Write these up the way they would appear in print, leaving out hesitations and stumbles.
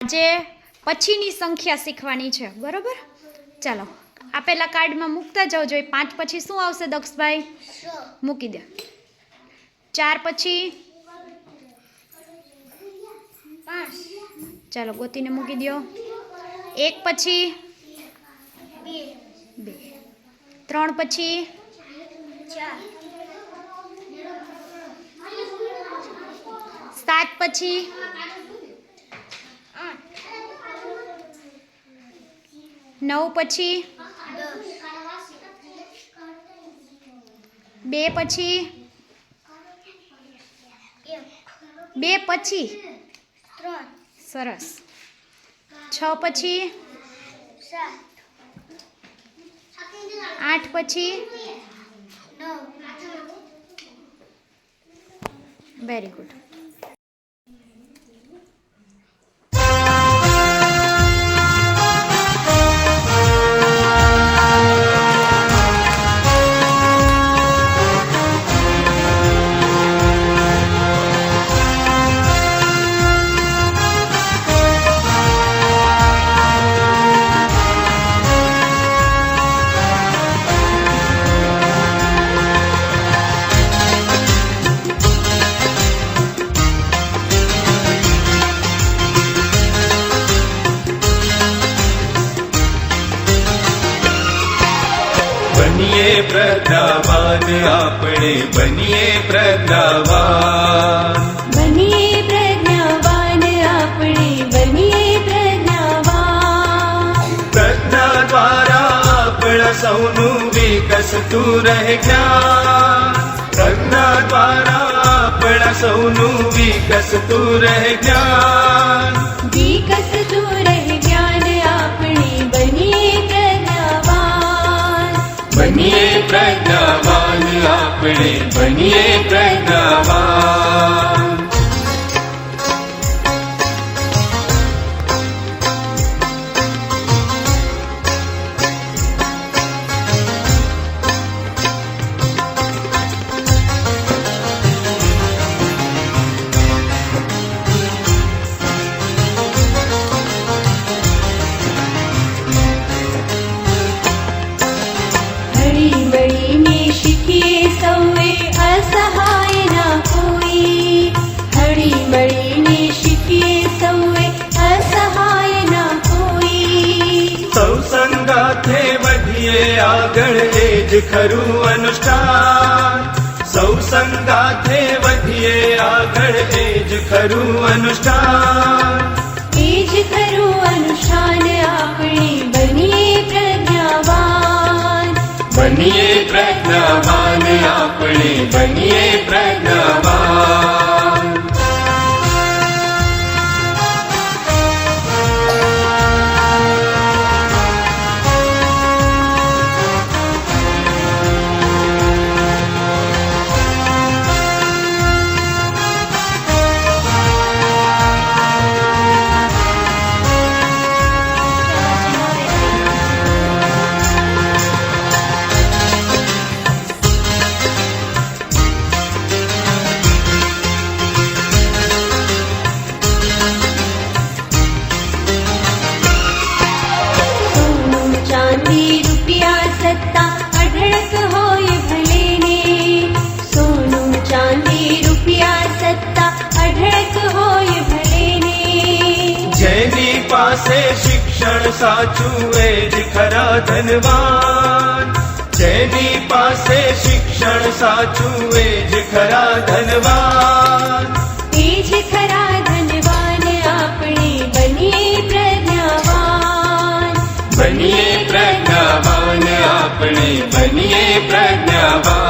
આજે પછીની સંખ્યા શીખવાની છે, બરોબર? ચાલો આપેલા કાર્ડમાં મૂકતા જાઓ. જોઈએ 5 પછી શું આવશે દક્ષભાઈ? મૂકી દે. 4 પછી 5. ચાલો ગોતીને મૂકી દો. 1 પછી 2. 3 પછી 4. 7 પછી 9 પછી 2 પછી 2 પછી 3. સરસ. 6 પછી 8 પછી 9. Very good. बनिए प्रज्ञावान आपणे बनिए प्रज्ञावान बनिए प्रज्ञावान आपणे बनिए प्रज्ञावान प्रज्ञा द्वारा आपणा सौનું વિકસતું રહે જ્ઞાન प्रज्ञा द्वारा आपणा सौનું વિકસતું રહે જ્ઞાન विकसतु रहे ज्ञान आपणे बनिए प्रज्ञावान बनिए प्रज्ञावान आपणे बनिए प्रज्ञावान हरी मळीने शिखिए सौए असहाय ना कोई हरी मळीने शिखिए सौए असहाय ना कोई સૌ સંગાથે વધીએ આગળ એ જ ખરું અનુષ્ઠાન સૌ સંગાથે વધીએ આગળ એ જ ખરું અનુષ્ઠાન तेज खरु अनुष्ठान आपणे बनिए प्रज्ञावान બનીએ પ્રજ્ઞાવાન આપણે બનીએ પ્રજ્ઞાવાન सोनू चांदी रुपया सत्ता अढळक होय भले ने सोनू चांदी रुपया सत्ता अढळक होय भले ने જેની પાસે શિક્ષણ સાચું એ જ ખરા ધનવાન જેની પાસે શિક્ષણ સાચું એ જ ખરા ધનવાન तेज खरा धनवान आपणे बनिए प्रज्ञावान બનીએ પ્રજ્ઞાવાન આપણે બનીએ પ્રજ્ઞાવાન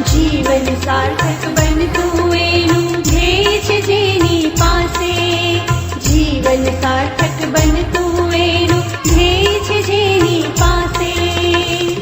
जीवन सार्थक बनतु एनु ध्येय छे जेनी पासे जीवन सार्थक बनतु एनु ध्येय छे जेनी पासे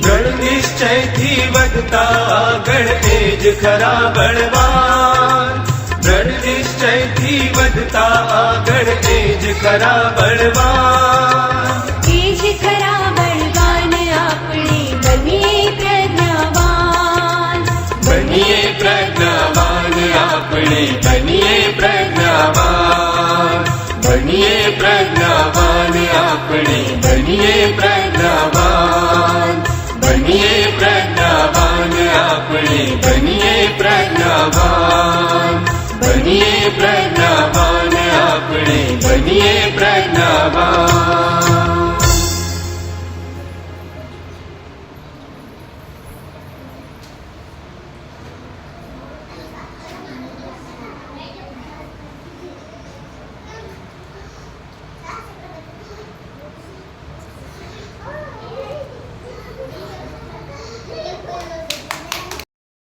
ગણની નિશ્ચયથી વધતા આગળ એ જ ખરા બળવાન દ્રઢ નિશ્ચયથી વધતા આગળ એ જ ખરા બળવાન એ જ ખરા બળવાન આપણે બનીએ પ્રજ્ઞાવાન બનીએ પ્રજ્ઞાવાન આપણે બનીએ પ્રજ્ઞાવાન બનીએ પ્રજ્ઞાવાન આપણે બનીએ પ્રજ્ઞાવાન બનીએ પ્રજ્ઞાવાન આપણે બનીએ પ્રજ્ઞાવાન બનીએ પ્રજ્ઞાવાન આપણે બનીએ પ્રજ્ઞાવાન